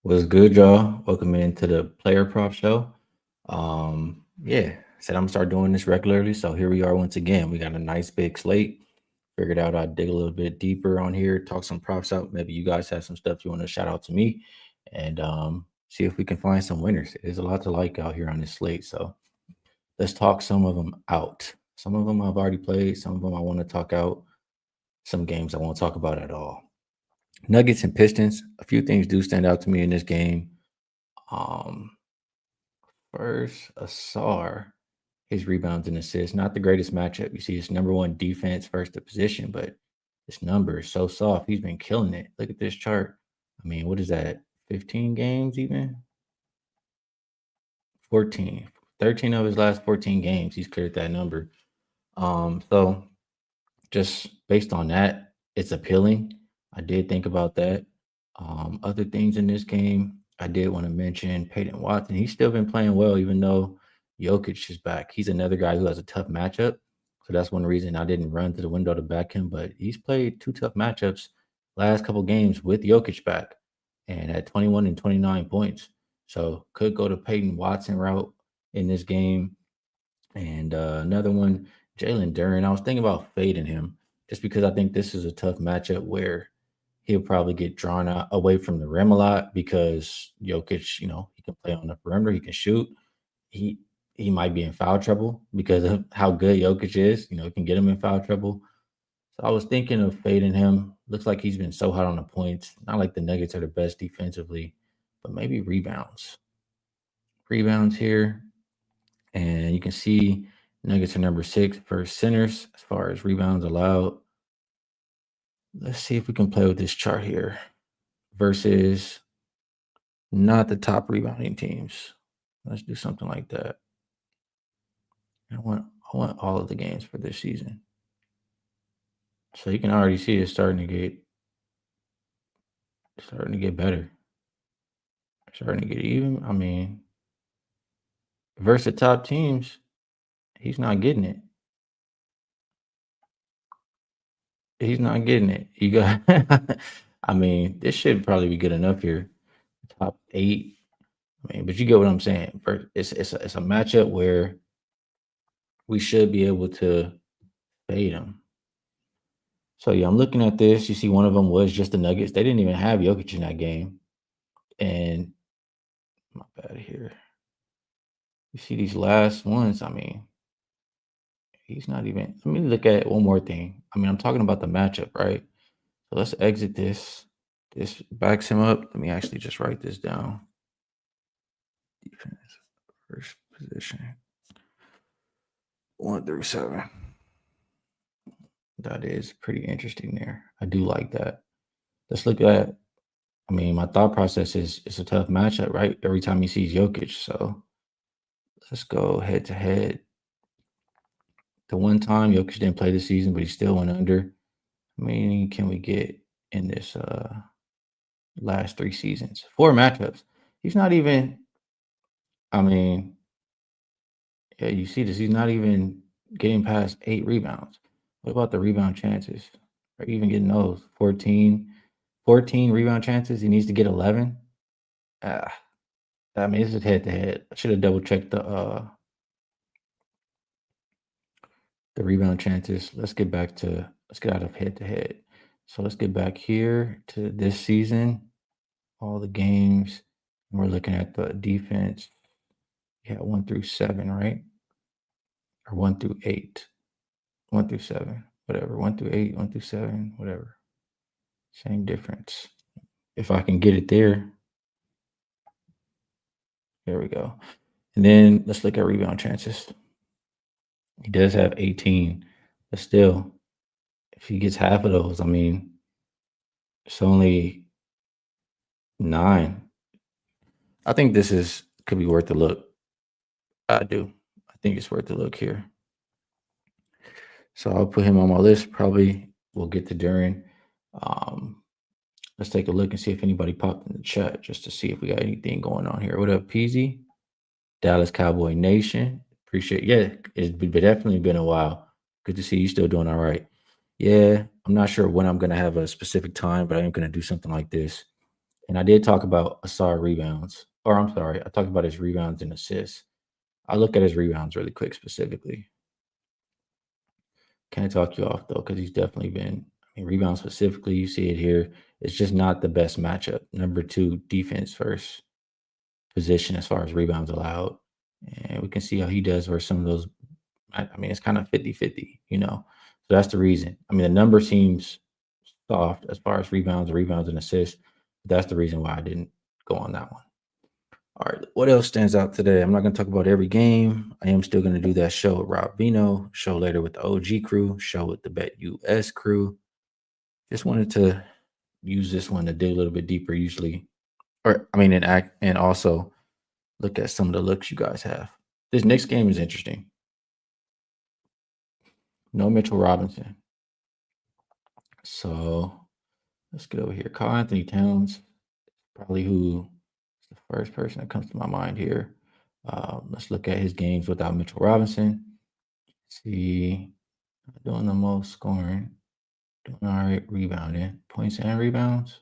What's good, y'all? Welcome into the Player Prop Show. Yeah, said I'm gonna start doing this regularly, so here we are once again. We got a nice big slate. Figured out I'd dig a little bit deeper on here, talk some props out. Maybe you guys have some stuff you want to shout out to me, and see if we can find some winners. There's a lot to like out here on this slate, so let's talk some of them out. Some of them I've already played. Some of them I want to talk out. Some games I won't talk about at all. Nuggets and Pistons. A few things do stand out to me in this game. Um, First, Asar, his rebounds and assists, not the greatest matchup. You see, his number one defense versus the position, but his number is so soft. He's been killing it. Look at this chart. I mean, what is that? 15 games, even 14, 13 of his last 14 games. He's cleared that number. So just based on that, it's appealing. I did think about that. Other things in this game, I did want to mention Peyton Watson. He's still been playing well, even though Jokic is back. He's another guy who has a tough matchup. So that's one reason I didn't run to the window to back him. But he's played two tough matchups last couple games with Jokic back and at 21 and 29 points. So could go to Peyton Watson route in this game. And another one, Jalen Duren. I was thinking about fading him just because I think this is a tough matchup where he'll probably get drawn out away from the rim a lot because Jokic, he can play on the perimeter, he can shoot. He he might be in foul trouble because of how good Jokic is. He can get him in foul trouble. So I was thinking of fading him. Looks like he's been so hot on the points. Not like the Nuggets are the best defensively, but maybe rebounds. Rebounds here. And you can see Nuggets are number 6 for centers as far as rebounds allowed. Let's see if we can play with this chart here versus not the top rebounding teams. Let's do something like that. I want all of the games for this season. So you can already see it's starting to get better. Starting to get even. I mean, versus the top teams, he's not getting it. He's not getting it. You got I mean, this should probably be good enough here. Top 8. I mean, but you get what I'm saying. It's a matchup where we should be able to fade them. So yeah, I'm looking at this. You see, one of them was just the Nuggets. They didn't even have Jokic in that game. And my bad here. You see these last ones. I mean, he's not even. Let me look at one more thing. I mean, I'm talking about the matchup, right? So let's exit this. This backs him up. Let me actually just write this down. Defense, first position, 1 through 7. That is pretty interesting there. I do like that. Let's look at. I mean, my thought process is it's a tough matchup, right? Every time he sees Jokic. So let's go head to head. The one time Jokic didn't play this season, but he still went under. How many can we get in this last 3 seasons? 4 matchups. He's not even. I mean, yeah, you see this. He's not even getting past 8 rebounds. What about the rebound chances? Are you even getting those? 14 rebound chances. He needs to get 11. Ah, I mean, this is head to head. I should have double checked the rebound chances. Let's get out of head to head. So let's get back here to this season, all the games. And we're looking at the defense. Yeah, 1 through 7, right? Or 1 through 8. 1 through 7, whatever. 1 through 8, 1 through 7, whatever. Same difference. If I can get it there. There we go. And then let's look at rebound chances. He does have 18, but still, if he gets half of those, I mean, it's only 9. I think this could be worth a look. I do. I think it's worth a look here. So I'll put him on my list. Probably we'll get to Duran. Let's take a look and see if anybody popped in the chat just to see if we got anything going on here. What up, Peasy? Dallas Cowboy Nation. Appreciate. Yeah, it's definitely been a while. Good to see you still doing all right. Yeah, I'm not sure when I'm gonna have a specific time, but I am gonna do something like this And I did talk about Asar rebounds, or I'm sorry, I talked about his rebounds and assists. I look at his rebounds really quick specifically. Can't talk you off though, because he's definitely been. I mean, rebounds specifically, you see it here. It's just not the best matchup. Number two, defense first position as far as rebounds allowed. And we can see how he does versus some of those. I mean, it's kind of 50-50, you know. So that's the reason. I mean, the number seems soft as far as rebounds and assists. That's the reason why I didn't go on that one. All right. What else stands out today? I'm not going to talk about every game. I am still going to do that show with Rob Vino, show later with the OG crew, show with the Bet US crew. Just wanted to use this one to dig a little bit deeper, usually, or I mean, and act and also look at some of the looks you guys have. This next game is interesting. No Mitchell Robinson. So let's get over here. Carl Anthony Towns, probably who is the first person that comes to my mind here. Let's look at his games without Mitchell Robinson. See, doing the most scoring, doing all right, rebounding, points and rebounds,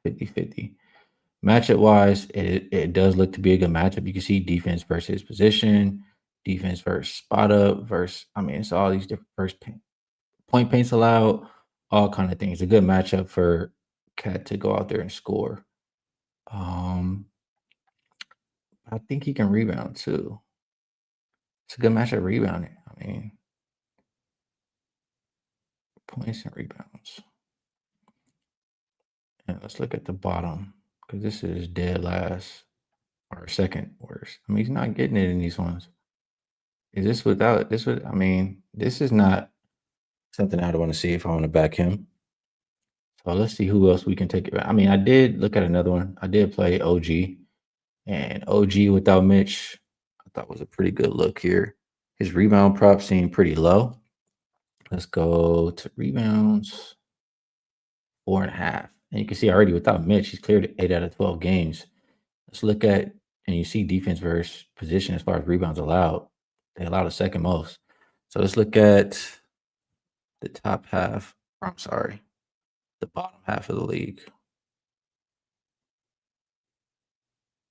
50-50. Matchup wise, it does look to be a good matchup. You can see defense versus position, defense versus spot up versus, I mean, it's all these different point paints allowed, all kind of things. A good matchup for Cat to go out there and score. I think he can rebound too. It's a good matchup rebounding. I mean, points and rebounds. And let's look at the bottom because this is dead last or second worst. I mean, he's not getting it in these ones. Is this without this? Would I mean, this is not something I'd want to see if I want to back him. So let's see who else we can take it. I mean, I did look at another one. I did play OG, and OG without Mitch, I thought was a pretty good look here. His rebound prop seemed pretty low. Let's go to rebounds, 4.5. And you can see already without Mitch, he's cleared 8 out of 12 games. Let's look at, and you see defense versus position as far as rebounds allowed. They allowed the second most. So let's look at the top half. I'm sorry, the bottom half of the league.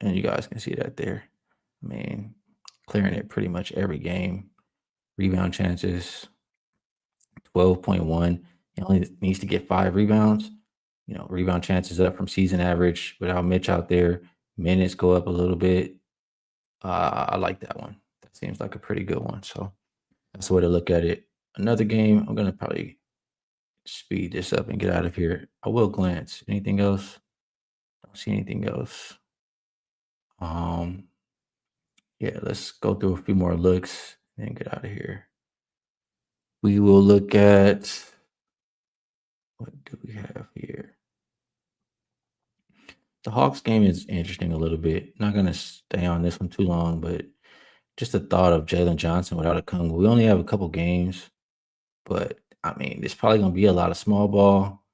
And you guys can see that there. I mean, clearing it pretty much every game. Rebound chances, 12.1. He only needs to get 5 rebounds. You know, rebound chances up from season average without Mitch out there. Minutes go up a little bit. I like that one. That seems like a pretty good one. So that's the way to look at it. Another game, I'm going to probably speed this up and get out of here. I will glance. Anything else? Don't see anything else. Yeah, let's go through a few more looks and get out of here. We will look at what do we have here? The Hawks game is interesting a little bit. Not gonna stay on this one too long, but just the thought of Jalen Johnson without a Kung. We only have a couple games, but I mean, there's probably gonna be a lot of small ball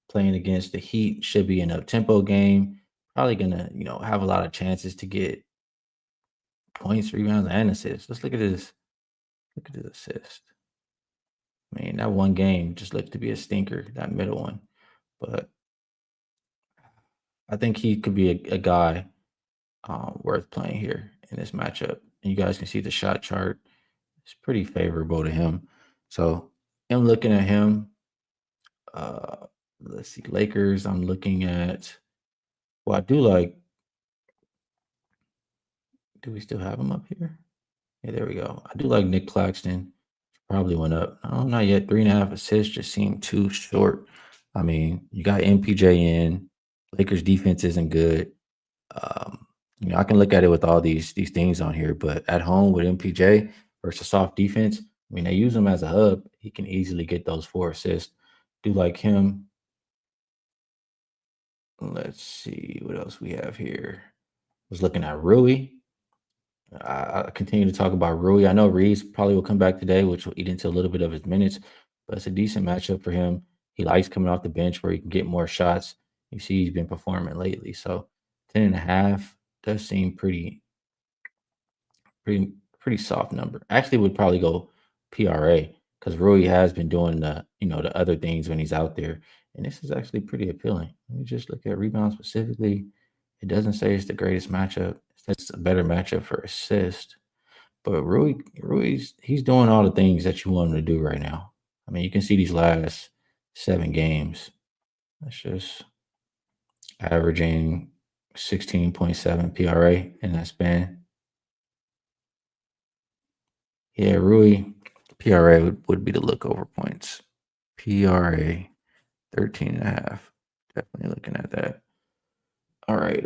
playing against the Heat. Should be an up tempo game. Probably gonna, have a lot of chances to get points, rebounds, and assists. Let's look at this. Look at this assist. I mean, that one game just looks to be a stinker, that middle one. But I think he could be a guy worth playing here in this matchup. And you guys can see the shot chart. It's pretty favorable to him. So I'm looking at him. Let's see, Lakers. I'm looking at. Well, I do like. Do we still have him up here? Yeah, there we go. I do like Nick Claxton. Probably went up. No, not yet. 3.5 assists just seemed too short. I mean, you got MPJ in. Lakers defense isn't good. I can look at it with all these things on here, but at home with MPJ versus soft defense, I mean, they use him as a hub. He can easily get those 4 assists. Do like him. Let's see what else we have here. Was looking at Rui. I continue to talk about Rui. I know Reeves probably will come back today, which will eat into a little bit of his minutes, but it's a decent matchup for him. He likes coming off the bench where he can get more shots. You see he's been performing lately. So 10.5 does seem pretty soft number. Actually would probably go PRA because Rui has been doing the other things when he's out there. And this is actually pretty appealing. Let me just look at rebounds specifically. It doesn't say it's the greatest matchup. It says it's a better matchup for assist. But Rui's he's doing all the things that you want him to do right now. I mean, you can see these last 7 games. That's just averaging 16.7 PRA in that span. Yeah, Rui PRA would be the look over points. PRA 13 and a half. Definitely looking at that. All right,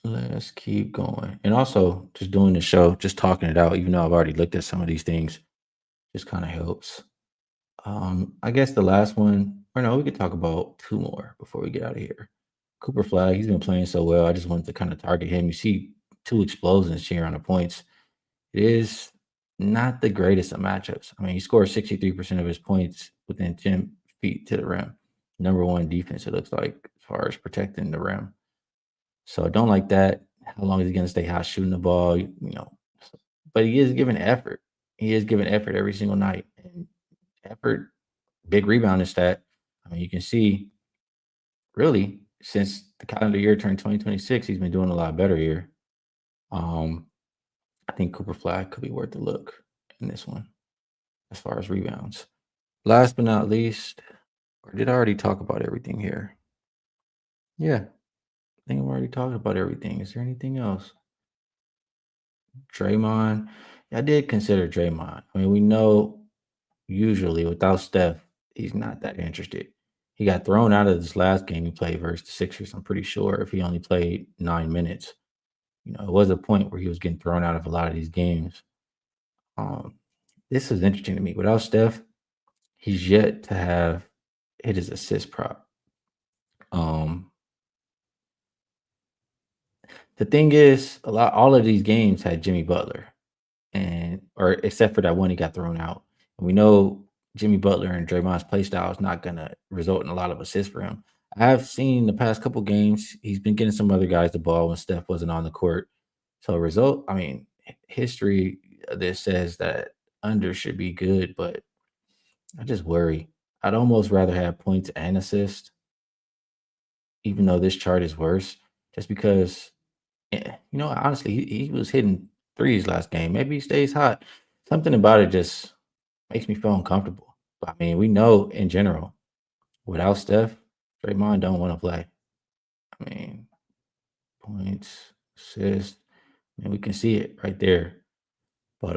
let's keep going. And also just doing the show, just talking it out, even though I've already looked at some of these things, just kind of helps. I guess the last one, or no, we could talk about two more before we get out of here. Cooper Flag, he's been playing so well. I just wanted to kind of target him. You see two explosions here on the points. It is not the greatest of matchups. I mean, he scores 63% of his points within 10 feet to the rim. Number one defense, it looks like, as far as protecting the rim. So I don't like that. How long is he going to stay hot shooting the ball? But he is giving effort. He is giving effort every single night. And effort, big rebounding stat. I mean, you can see really since the calendar year turned 2026, he's been doing a lot better here. Um, I think Cooper Flag could be worth a look in this one as far as rebounds. Last but not least, or did I already talk about everything here? Yeah, I think I've already talked about everything. Is there anything else? Draymond. Yeah, I did consider Draymond. I mean, we know usually without Steph, he's not that interested. He got thrown out of this last game he played versus the Sixers. I'm pretty sure if he only played 9 minutes. It was a point where he was getting thrown out of a lot of these games. Um, this is interesting to me. Without Steph, he's yet to have hit his assist prop. Um, the thing is, all of these games had Jimmy Butler, and or except for that one he got thrown out. And we know Jimmy Butler and Draymond's play style is not gonna result in a lot of assists for him. I've seen the past couple games he's been getting some other guys the ball when Steph wasn't on the court. So result, I mean, history that says that under should be good, but I just worry. I'd almost rather have points and assists, even though this chart is worse, just because honestly, he was hitting threes last game. Maybe he stays hot. Something about it just makes me feel uncomfortable. But I mean, we know in general, without Steph, Draymond don't want to play. I mean, points, assists, and we can see it right there. But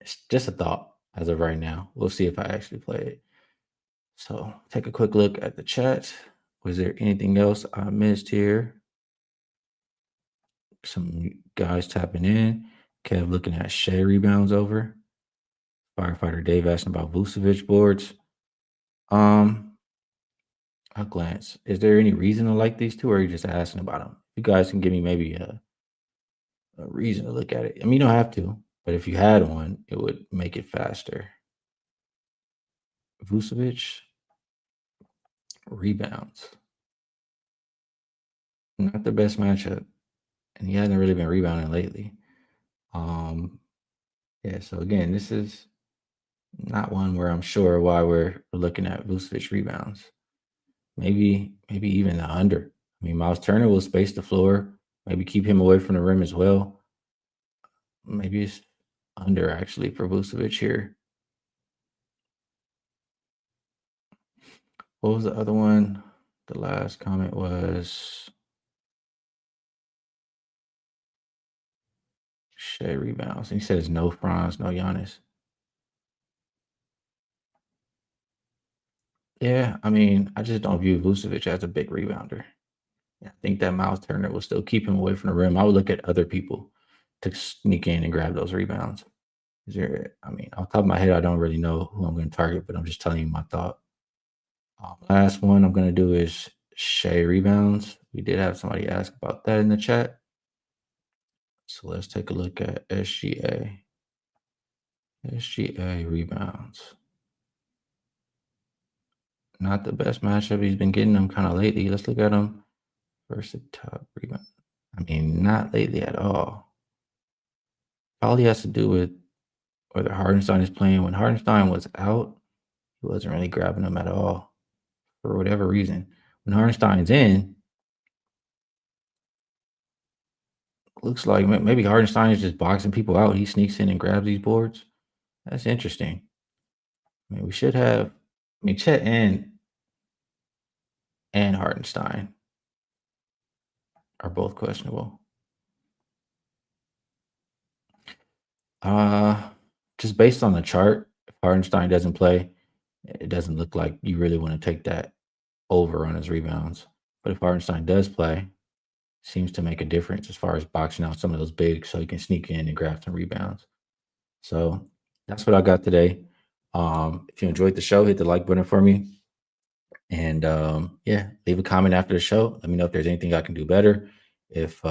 it's just a thought as of right now. We'll see if I actually play it. So take a quick look at the chat. Was there anything else I missed here? Some guys tapping in. Kev looking at Shea rebounds over. Firefighter Dave asking about Vucevic boards. Um, I'll glance. Is there any reason to like these two, or are you just asking about them? You guys can give me maybe a reason to look at it. I mean, you don't have to, but if you had one, it would make it faster. Vucevic rebounds. Not the best matchup, and he hasn't really been rebounding lately. Um, yeah, so again, this is not one where I'm sure why we're looking at Vucevic rebounds. Maybe even the under. I mean, Miles Turner will space the floor, maybe keep him away from the rim as well. Maybe it's under actually for Vucevic here. What was the other one? The last comment was Shea rebounds. And he says no Franz, no Giannis. Yeah, I mean, I just don't view Vucevic as a big rebounder. I think that Miles Turner will still keep him away from the rim. I would look at other people to sneak in and grab those rebounds. I mean, off the top of my head, I don't really know who I'm going to target, but I'm just telling you my thought. Last one I'm going to do is Shea rebounds. We did have somebody ask about that in the chat. So let's take a look at SGA. SGA rebounds. Not the best matchup. He's been getting them kind of lately. Let's look at him versus top rebound. I mean, not lately at all. Probably has to do with, whether Hardenstein is playing. When Hardenstein was out, he wasn't really grabbing them at all for whatever reason. When Hardenstein's in, looks like maybe Hardenstein is just boxing people out. He sneaks in and grabs these boards. That's interesting. I mean, we should have. I mean, Chet and Hardenstein are both questionable. Uh, just based on the chart, if Hardenstein doesn't play, it doesn't look like you really want to take that over on his rebounds. But if Hardenstein does play, seems to make a difference as far as boxing out some of those bigs so he can sneak in and grab some rebounds. So that's what I got today. If you enjoyed the show, hit the like button for me. And yeah, leave a comment after the show. Let me know if there's anything I can do better. If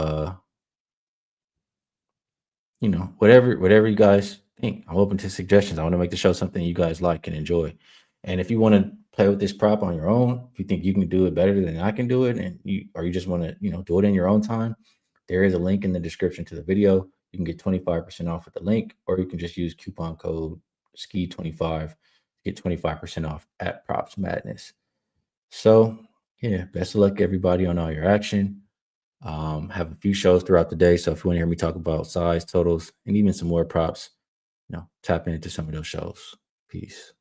whatever you guys think. I'm open to suggestions. I want to make the show something you guys like and enjoy. And if you want to play with this prop on your own, if you think you can do it better than I can do it, and you just want to, do it in your own time, there is a link in the description to the video. You can get 25% off with the link, or you can just use coupon code SKEE25 to get 25% off at Props Madness. So yeah, best of luck everybody on all your action. Have a few shows throughout the day. So if you want to hear me talk about size, totals, and even some more props, tap into some of those shows. Peace.